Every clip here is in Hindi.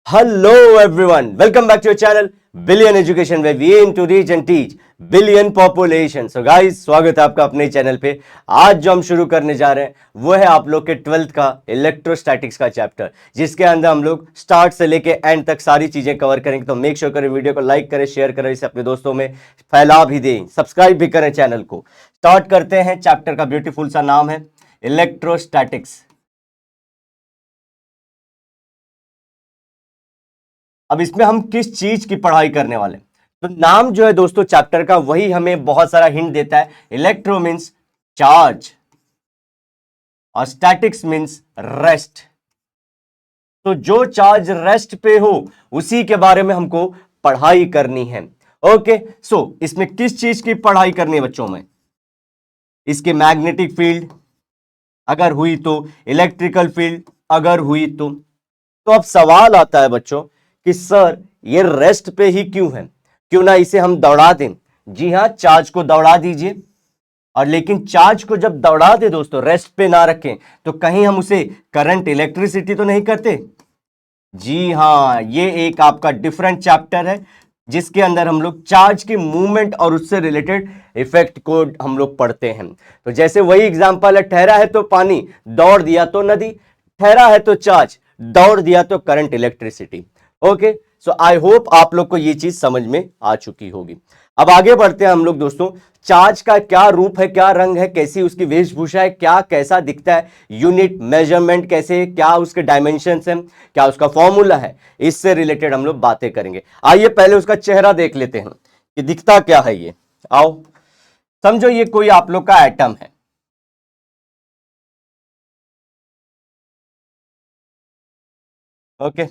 Hello everyone, welcome back to your channel Billion Education where we aim to reach and teach billion population. So guys, स्वागत है आपका अपने चैनल पे। आज जो हम शुरू करने जा रहे हैं वो है आप लोग के 12th का इलेक्ट्रोस्टैटिक्स का चैप्टर, जिसके अंदर हम लोग स्टार्ट से लेके एंड तक सारी चीजें कवर करेंगे। तो मेक श्योर करें वीडियो को लाइक करें, शेयर करें, इसे अपने दोस्तों में फैला भी दें, सब्सक्राइब भी करें चैनल को। स्टार्ट करते हैं। चैप्टर का ब्यूटीफुल सा नाम है इलेक्ट्रोस्टैटिक्स। अब इसमें हम किस चीज की पढ़ाई करने वाले हैं, तो नाम जो है दोस्तों चैप्टर का वही हमें बहुत सारा हिंट देता है। इलेक्ट्रो मीन्स चार्ज और स्टैटिक्स मीन्स रेस्ट। तो जो चार्ज रेस्ट पे हो उसी के बारे में हमको पढ़ाई करनी है। ओके, सो इसमें किस चीज की पढ़ाई करनी है बच्चों में? इसके मैग्नेटिक फील्ड अगर हुई तो, इलेक्ट्रिकल फील्ड अगर हुई तो अब सवाल आता है बच्चों कि सर ये रेस्ट पे ही क्यों है, क्यों ना इसे हम दौड़ा दें। जी हां, चार्ज को दौड़ा दीजिए। और लेकिन चार्ज को जब दौड़ा दे दोस्तों, रेस्ट पे ना रखें, तो कहीं हम उसे करंट इलेक्ट्रिसिटी तो नहीं करते। जी हां, ये एक आपका डिफरेंट चैप्टर है जिसके अंदर हम लोग चार्ज की मूवमेंट और उससे रिलेटेड इफेक्ट को हम लोग पढ़ते हैं। तो जैसे वही एग्जांपल है, ठहरा है तो पानी, दौड़ दिया तो नदी। ठहरा है तो चार्ज, दौड़ दिया तो current electricity. Okay, so I hope आप लोग को ये चीज समझ में आ चुकी होगी। अब आगे बढ़ते हैं हम लोग दोस्तों। चार्ज का क्या रूप है, क्या रंग है, कैसी उसकी वेशभूषा है, क्या कैसा दिखता है, यूनिट मेजरमेंट कैसे, क्या उसके डायमेंशंस हैं, क्या उसका फॉर्मूला है, इससे रिलेटेड हम लोग बातें करेंगे। आइए पहले उसका चेहरा देख लेते हैं कि दिखता क्या है ये। आओ, समझो ये कोई आप लोग का एटम है। ओके,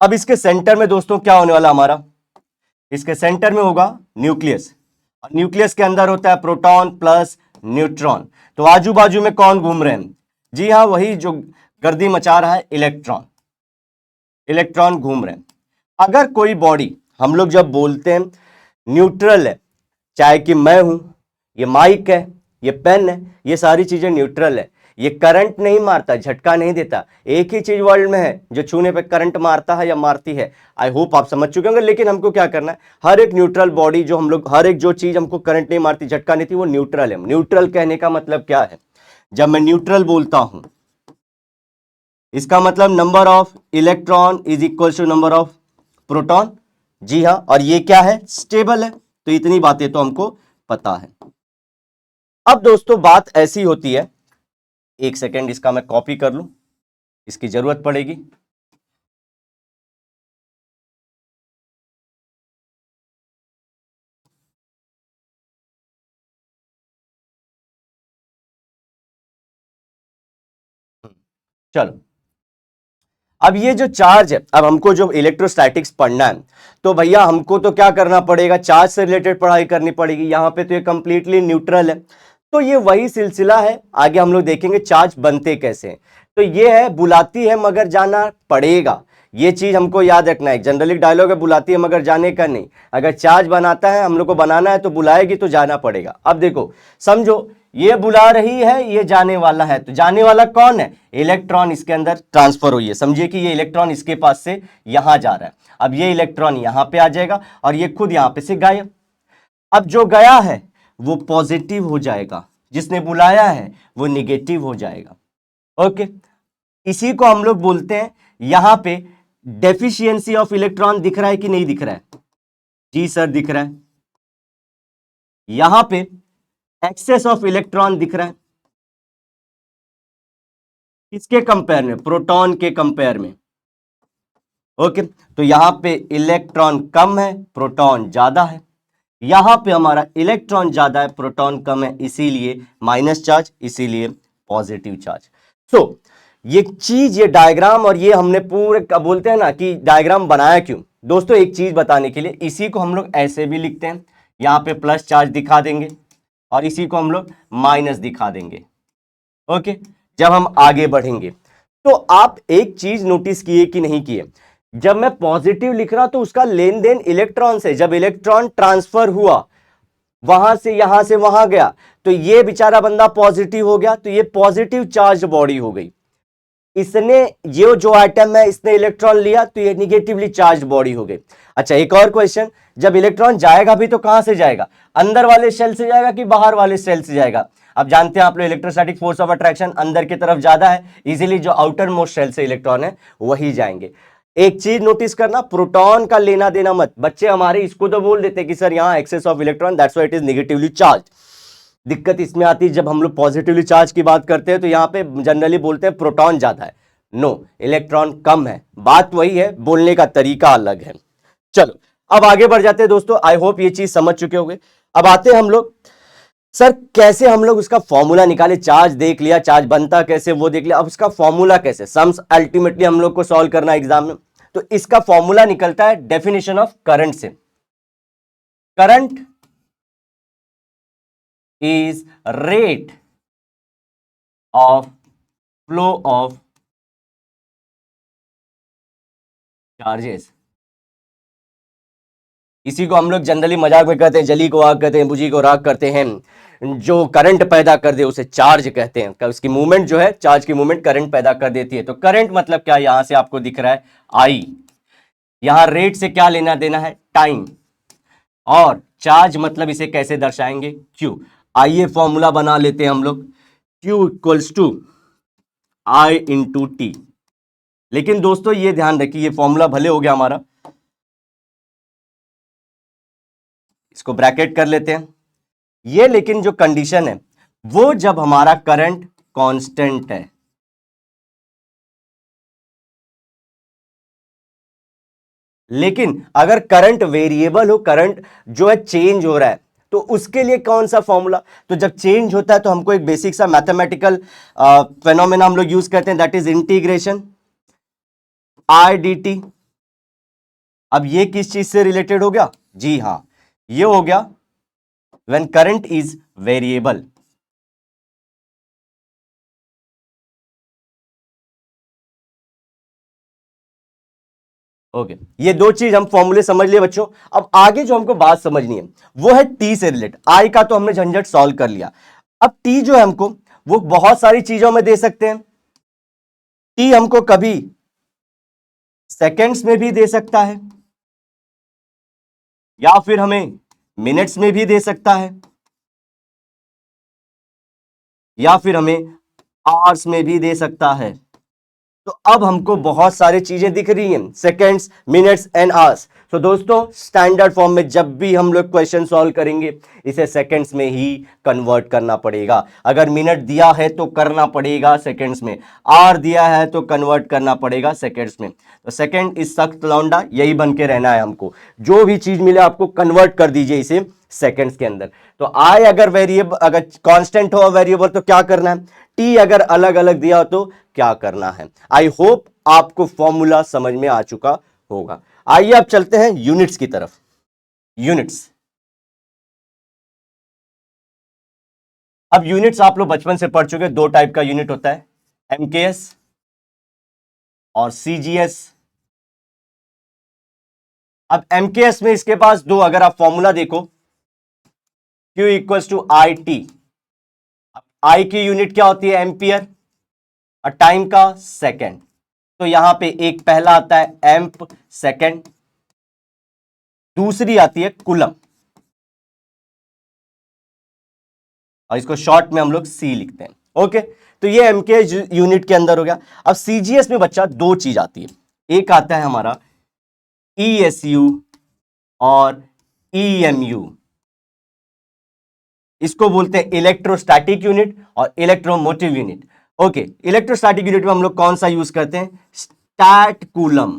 अब इसके सेंटर में दोस्तों क्या होने वाला हमारा? इसके सेंटर में होगा न्यूक्लियस, और न्यूक्लियस के अंदर होता है प्रोटॉन प्लस न्यूट्रॉन। तो आजू बाजू में कौन घूम रहे हैं? जी हाँ, वही जो गर्दी मचा रहा है, इलेक्ट्रॉन। इलेक्ट्रॉन घूम रहे हैं। अगर कोई बॉडी, हम लोग जब बोलते हैं न्यूट्रल है, चाहे कि मैं हूं, ये माइक है, ये पेन है, ये सारी चीजें न्यूट्रल है। ये करंट नहीं मारता, झटका नहीं देता। एक ही चीज वर्ल्ड में है जो छूने पे करंट मारता है या मारती है। आई होप आप समझ चुके होंगे। लेकिन हमको क्या करना है, हर एक न्यूट्रल बॉडी जो हम लोग, हर एक जो चीज हमको करंट नहीं मारती, झटका नहीं थी, वो न्यूट्रल है। न्यूट्रल कहने का मतलब क्या है? जब मैं न्यूट्रल बोलता हूं, इसका मतलब number of electron is equal to number of proton. जी हाँ, और ये क्या है? स्टेबल है। तो इतनी बातें तो हमको पता है। अब दोस्तों बात ऐसी होती है, एक सेकेंड इसका मैं कॉपी कर लूं, इसकी जरूरत पड़ेगी। चलो, अब ये जो चार्ज है, अब हमको जो इलेक्ट्रोस्टैटिक्स पढ़ना है, तो भैया हमको तो क्या करना पड़ेगा? चार्ज से रिलेटेड पढ़ाई करनी पड़ेगी। यहां पे तो ये कंप्लीटली न्यूट्रल है, तो ये वही सिलसिला है। आगे हम लोग देखेंगे चार्ज बनते कैसे हैं। तो ये है बुलाती है मगर जाना पड़ेगा। ये चीज हमको याद रखना है। जनरली डायलॉग है, बुलाती है मगर जाने का नहीं। अगर चार्ज बनाता है, हम लोग को बनाना है, तो बुलाएगी तो जाना पड़ेगा। अब देखो, समझो ये बुला रही है, ये जाने वाला है। तो जाने वाला कौन है? इलेक्ट्रॉन इसके अंदर ट्रांसफर हुई है। समझिए कि ये इलेक्ट्रॉन इसके पास से यहां जा रहा है। अब ये इलेक्ट्रॉन यहां पे आ जाएगा और ये खुद यहां पे से गायब। अब जो गया है वो पॉजिटिव हो जाएगा, जिसने बुलाया है वो निगेटिव हो जाएगा। ओके, इसी को हम लोग बोलते हैं, यहां पे डेफिशिएंसी ऑफ इलेक्ट्रॉन दिख रहा है कि नहीं दिख रहा है? जी सर, दिख रहा है। यहां पे एक्सेस ऑफ इलेक्ट्रॉन दिख रहा है। किसके कंपेयर में? प्रोटॉन के कंपेयर में। ओके, तो यहां पे इलेक्ट्रॉन कम है, प्रोटॉन ज्यादा है। यहां पे हमारा इलेक्ट्रॉन ज्यादा है, प्रोटॉन कम है, इसीलिए माइनस चार्ज, इसीलिए पॉजिटिव चार्ज। सो ये चीज, ये डायग्राम, और ये हमने पूरे बोलते हैं ना कि डायग्राम बनाया क्यों दोस्तों, एक चीज बताने के लिए। इसी को हम लोग ऐसे भी लिखते हैं, यहां पे प्लस चार्ज दिखा देंगे और इसी को हम लोग माइनस दिखा देंगे। ओके, जब हम आगे बढ़ेंगे तो आप एक चीज नोटिस किए कि नहीं किए, जब मैं पॉजिटिव लिख रहा तो उसका लेन देन इलेक्ट्रॉन से, जब इलेक्ट्रॉन ट्रांसफर हुआ वहां से यहां से वहां गया तो ये बेचारा बंदा पॉजिटिव हो गया, तो ये पॉजिटिव चार्ज बॉडी हो गई। इसने ये जो आइटम है इसने इलेक्ट्रॉन लिया तो ये निगेटिवली चार्ज बॉडी हो गई। अच्छा एक और क्वेश्चन, जब इलेक्ट्रॉन जाएगा भी तो कहां से जाएगा, अंदर वाले शेल से जाएगा कि बाहर वाले शेल से जाएगा? अब जानते हैं आप लोग इलेक्ट्रोस्टैटिक फोर्स ऑफ अट्रैक्शन अंदर की तरफ ज्यादा है, इजीली जो आउटर मोस्ट शेल से इलेक्ट्रॉन है वही जाएंगे। एक चीज नोटिस करना, प्रोटॉन का लेना देना मत, बच्चे हमारे इसको तो बोल देते कि सर यहां excess of electron that's why it is negatively charge. दिक्कत इसमें आती है जब हम लोग पॉजिटिवली चार्ज की बात करते हैं तो यहां पे जनरली बोलते हैं प्रोटॉन ज्यादा है, नो इलेक्ट्रॉन कम है, बात वही है, बोलने का तरीका अलग है। चलो अब आगे बढ़ जाते हैं दोस्तों, आई होप ये चीज समझ चुके होंगे। अब आते हैं हम लोग, सर कैसे हम लोग उसका फॉर्मूला निकाले, चार्ज देख लिया, चार्ज बनता कैसे वो देख लिया, अब उसका फॉर्मूला कैसे, सम्स अल्टीमेटली हम लोग को सॉल्व करना है एग्जाम में। तो इसका फॉर्मूला निकलता है डेफिनेशन ऑफ करंट से। Current is rate of flow of charges। इसी को हम लोग जनरली मजाक में कहते हैं, जली को आग कहते हैं, बुझी को राख करते हैं, जो करंट पैदा कर दे उसे चार्ज कहते हैं। उसकी मूवमेंट जो है, चार्ज की मूवमेंट करंट पैदा कर देती है। तो करंट मतलब क्या, यहां से आपको दिख रहा है आई, यहां रेट से क्या लेना देना है, टाइम, और चार्ज मतलब इसे कैसे दर्शाएंगे, क्यू। आइए फॉर्मूला बना लेते हैं हम लोग, Q equals to I into t. लेकिन दोस्तों ये ध्यान रखिए, ये फॉर्मूला भले हो गया हमारा, इसको ब्रैकेट कर लेते हैं ये, लेकिन जो कंडीशन है वो जब हमारा करंट कांस्टेंट है। लेकिन अगर करंट वेरिएबल हो, करंट जो है चेंज हो रहा है, तो उसके लिए कौन सा फॉर्मूला, तो जब चेंज होता है तो हमको एक बेसिक सा मैथमेटिकल फेनोमेना हम लोग यूज करते हैं, that is integration I D T. अब ये किस चीज से रिलेटेड हो गया, जी हां ये हो गया when current is variable. Okay ये दो चीज हम फॉर्मूले समझ लिए बच्चों। अब आगे जो हमको बात समझनी है वो है टी से रिलेटेड। आई का तो हमने झंझट सॉल्व कर लिया, अब टी जो है हमको वो बहुत सारी चीजों में दे सकते हैं। टी हमको कभी सेकेंड्स में भी दे सकता है, या फिर हमें मिनट्स में भी दे सकता है, या फिर हमें आवर्स में भी दे सकता है। तो अब हमको बहुत सारी चीजें दिख रही हैं, सेकेंड्स, मिनट्स एंड आवर्स। तो दोस्तों स्टैंडर्ड फॉर्म में जब भी हम लोग क्वेश्चन सॉल्व करेंगे इसे सेकेंड्स में ही कन्वर्ट करना पड़ेगा। अगर मिनट दिया है तो करना पड़ेगा सेकेंड्स में, आवर दिया है तो कन्वर्ट करना पड़ेगा सेकेंड्स में। तो सेकेंड इज सख्त लौंडा, यही बन के रहना है हमको, जो भी चीज मिले आपको कन्वर्ट कर दीजिए इसे सेकेंड्स के अंदर। तो आई अगर वेरिएबल, अगर कांस्टेंट हो वेरिएबल तो क्या करना है, टी अगर अलग अलग दिया हो तो क्या करना है। आई होप आपको फॉर्मूला समझ में आ चुका होगा। आइए अब चलते हैं यूनिट्स की तरफ। यूनिट्स, अब यूनिट्स आप लोग बचपन से पढ़ चुके, दो टाइप का यूनिट होता है, एमकेएस और सीजीएस। अब एमकेएस में इसके पास दो, अगर आप फॉर्मूला देखो, Q equals to I t. I की यूनिट क्या होती है, एम्पियर, और टाइम का सेकेंड। तो यहां पे एक पहला आता है एम्प सेकेंड, दूसरी आती है कूलम, और इसको शॉर्ट में हम लोग सी लिखते हैं। ओके तो ये एमके यूनिट के अंदर हो गया। अब सीजीएस में बच्चा दो चीज आती है, एक आता है हमारा ईएसयू और ईएमयू। इसको बोलते हैं इलेक्ट्रोस्टैटिक यूनिट और electromotive unit. Okay electrostatic unit में हम लोग कौन सा यूज करते हैं, स्टैट कूलम,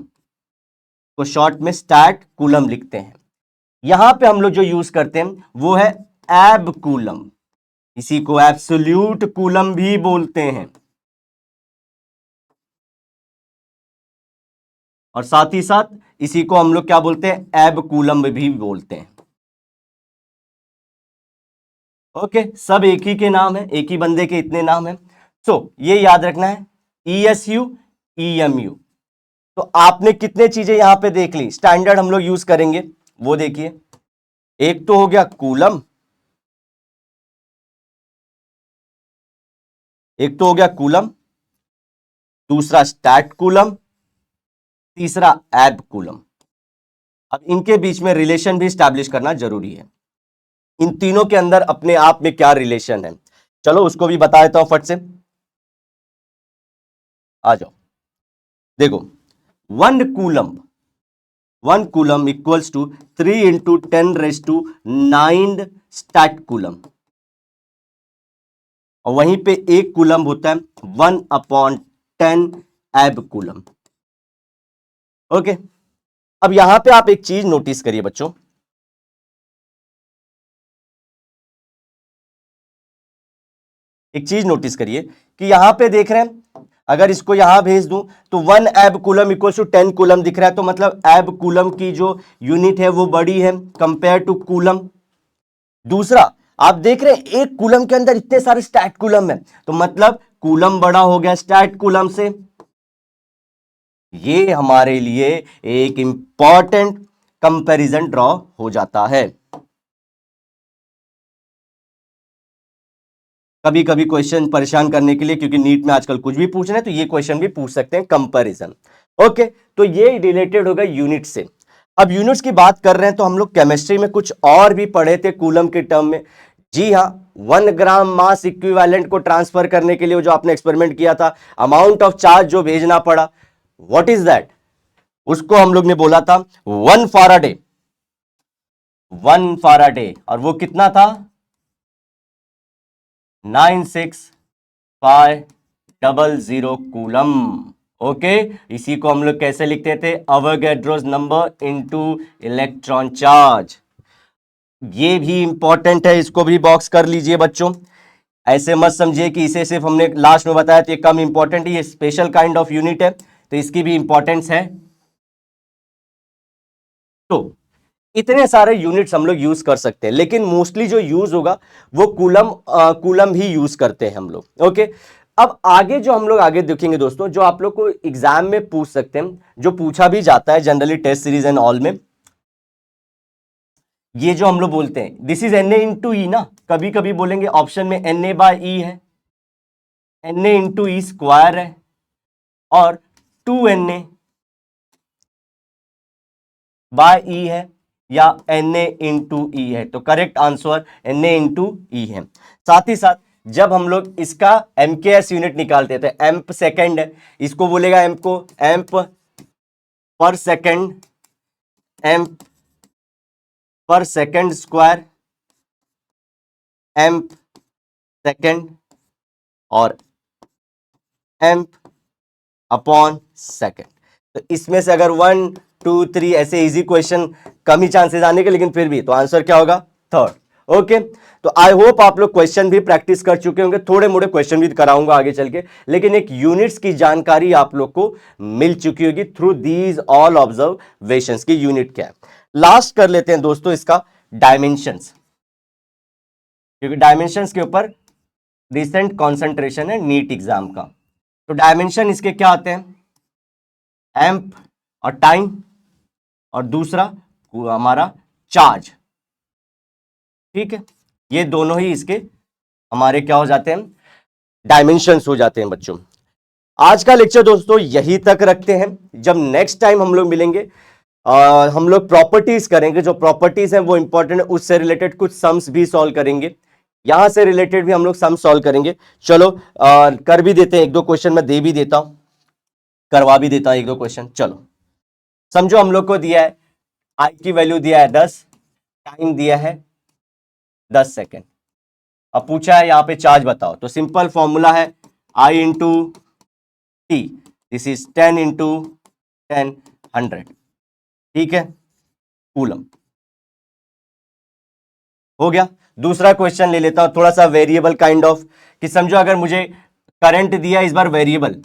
को शॉर्ट में स्टैट कूलम लिखते हैं। यहां पे हम लोग जो यूज करते हैं वो है एब कूलम, इसी को एब्सोल्यूट कूलम भी बोलते हैं, और साथ ही साथ इसी को हम लोग क्या बोलते हैं, एब कूलम भी बोलते हैं। ओके सब एक ही के नाम है, एक ही बंदे के इतने नाम हैं। सो ये याद रखना है, ईएसयू ईएमयू। तो आपने कितने चीजें यहां पे देख ली, स्टैंडर्ड हम लोग यूज करेंगे वो देखिए। एक तो हो गया कूलम, एक तो हो गया कूलम, दूसरा स्टैट कूलम, तीसरा एब कूलम। अब इनके बीच में रिलेशन भी स्टैब्लिश करना जरूरी है। इन तीनों के अंदर अपने आप में क्या रिलेशन है, चलो उसको भी बता देता हूं फट से। आ जाओ, देखो, 1 coulomb, 1 coulomb equals to 3 × 10⁻⁹ statcoulomb, और वहीं पे 1 कूलम होता है 1/10 एब कूलम। ओके, अब यहां पे आप एक चीज नोटिस करिए बच्चों, एक चीज नोटिस करिए कि यहां पे देख रहे हैं, अगर इसको यहां भेज दूं तो 1 एब कूलम इक्वल टू 10 कूलम दिख रहा है, तो मतलब एब कूलम की जो यूनिट है वो बड़ी है कंपेयर टू कूलम। दूसरा, आप देख रहे हैं 1 कूलम के अंदर इतने सारे स्टैट कूलम है, तो मतलब कूलम बड़ा हो गया स्टैट कूलम से। ये हमारे लिए एक इंपॉर्टेंट कंपैरिजन ड्रॉ हो जाता है। कभी कभी क्वेश्चन परेशान करने के लिए, क्योंकि नीट में आजकल कुछ भी पूछ रहे हैं, तो ये क्वेश्चन भी पूछ सकते हैं कंपैरिजन। ओके, तो ये रिलेटेड होगा यूनिट से। अब यूनिट्स की बात कर रहे हैं तो हम लोग केमिस्ट्री में कुछ और भी पढ़े थे कूलम के टर्म में। जी हाँ, 1 ग्राम मास इक्विवेलेंट को ट्रांसफर करने के लिए जो आपने एक्सपेरिमेंट किया था, अमाउंट ऑफ चार्ज जो भेजना पड़ा, व्हाट इज दैट, उसको हम लोग ने बोला था 1 फाराडे। 1 फाराडे, और वो कितना था, 96500 कूलम। ओके, इसी को हम लोग कैसे लिखते थे, अवोगाड्रोस नंबर इनटू इलेक्ट्रॉन चार्ज। ये भी इंपॉर्टेंट है, इसको भी बॉक्स कर लीजिए बच्चों। ऐसे मत समझिए कि इसे सिर्फ हमने लास्ट में बताया तो ये कम इंपॉर्टेंट है, ये स्पेशल काइंड ऑफ यूनिट है, तो इसकी भी इंपॉर्टेंस है। तो इतने सारे यूनिट्स हम लोग यूज कर सकते हैं, लेकिन मोस्टली जो यूज होगा वो कूलम कूलम ही यूज करते हैं हम लोग। ओके, अब आगे जो हम लोग आगे देखेंगे दोस्तों, जो आप लोग को एग्जाम में पूछ सकते हैं, जो पूछा भी जाता है generally test series and all में, ये जो हम लोग बोलते हैं this is N A into E ना, कभी कभी बोलेंगे ऑप्शन में Na/E है, Na × E² है, और 2Na/E है, या Na × E है, तो करेक्ट आंसर Na × E है। साथ ही साथ जब हम लोग इसका MKS यूनिट निकालते हैं तो एम्प सेकेंड है, इसको बोलेगा एम्प को एम्प पर सेकेंड, एम्प पर सेकेंड स्क्वायर, एम्प सेकेंड, और एम्प अपॉन सेकेंड। तो इसमें से अगर 1 2 3 ऐसे इजी क्वेश्चन, कम ही चांसेस आने के, लेकिन फिर भी तो आंसर क्या होगा, थर्ड। ओके, तो आई होप आप लोग क्वेश्चन भी प्रैक्टिस कर चुके होंगे, थोड़े मोड़े क्वेश्चन भी कराऊंगा आगे चल के, लेकिन एक यूनिट्स की जानकारी आप लोग को मिल चुकी होगी थ्रू दीज ऑल ऑब्जर्वेशंस की यूनिट क्या है। लास्ट कर लेते हैं दोस्तों इसका डायमेंशंस, क्योंकि डायमेंशंस के ऊपर रिसेंट कॉन्सेंट्रेशन है नीट एग्जाम का। तो डायमेंशन इसके क्या आते हैं, एम्प और टाइम, और दूसरा हमारा चार्ज। ठीक है, ये दोनों ही इसके हमारे क्या हो जाते हैं, डायमेंशंस हो जाते हैं बच्चों। आज का लेक्चर दोस्तों यही तक रखते हैं। जब नेक्स्ट टाइम हम लोग मिलेंगे, हम लोग प्रॉपर्टीज करेंगे, जो प्रॉपर्टीज हैं वो इंपॉर्टेंट है, उससे रिलेटेड कुछ सम्स भी सॉल्व करेंगे, यहां से रिलेटेड भी हम लोग सम सॉल्व करेंगे। चलो कर भी देते हैं, एक दो क्वेश्चन मैं दे भी देता हूं, करवा भी देता हूं एक दो क्वेश्चन। चलो समझो, हम लोग को दिया है आई की वैल्यू दिया है 10, टाइम दिया है 10 सेकेंड, अब पूछा है यहां पे चार्ज बताओ, तो सिंपल फॉर्मूला है I into t, this is 10 into 10 100, ठीक है, कूलम। हो गया। दूसरा क्वेश्चन ले लेता हूं, थोड़ा सा वेरिएबल काइंड ऑफ, कि समझो अगर मुझे करंट दिया इस बार वेरिएबल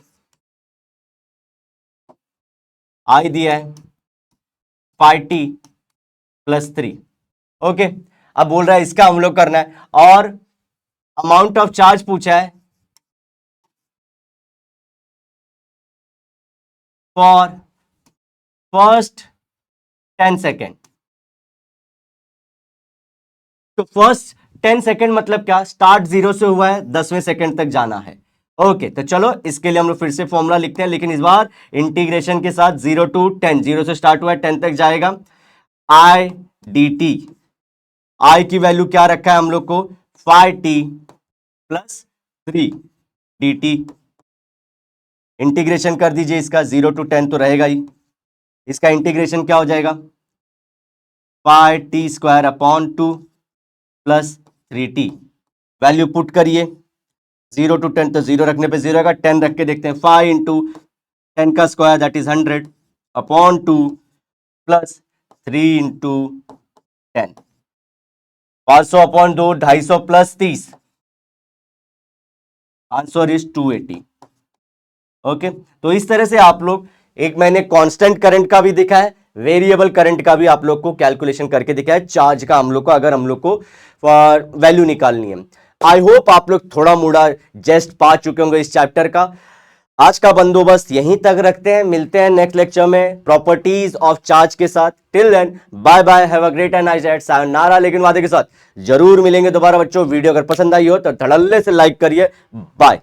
आई दिया है 5t+3, ओके, अब बोल रहा है इसका हम लोग करना है, और अमाउंट ऑफ चार्ज पूछा है फॉर फर्स्ट 10 सेकेंड। तो फर्स्ट 10 सेकेंड मतलब क्या, स्टार्ट 0 से हुआ है 10वें सेकेंड तक जाना है, ओके, तो चलो इसके लिए हम लोग फिर से फॉर्मूला लिखते हैं, लेकिन इस बार इंटीग्रेशन के साथ 0 to 10, 0 से स्टार्ट हुआ है 10 तक जाएगा। आई डी टी, आई की वैल्यू क्या रखा है हम लोग को, 5t plus 3 D T. Integration कर दीजिए इसका, 0 to 10 तो रहेगा ही, इसका इंटीग्रेशन क्या हो जाएगा, 5t² upon 2 plus 3t। Value put करिए, 0 to 10 तो 0 रखने पे 0 आएगा, 10 रख के देखते हैं, 5 इंटू 10 का square that is 100 upon 2 plus 3 into 10, 500 upon 2, 250 plus 30, answer is 280। Okay, तो इस तरह से आप लोग, एक मैंने कांस्टेंट करंट का भी दिखा है, वेरिएबल करंट का भी आप लोग को कैलकुलेशन करके दिखा है, चार्ज का हम लोग को, अगर हम लोग को वैल्यू निकालनी है। आई होप आप लोग थोड़ा मोड़ा जस्ट पा चुके होंगे इस चैप्टर का। आज का बंदोबस्त यहीं तक रखते हैं, मिलते हैं नेक्स्ट लेक्चर में प्रॉपर्टीज ऑफ चार्ज के साथ। Till then bye bye, have a great and nice day, sayonara, लेकिन वादे के साथ जरूर मिलेंगे दोबारा बच्चों। वीडियो अगर पसंद आई हो तो धड़ल्ले से लाइक करिए। बाय।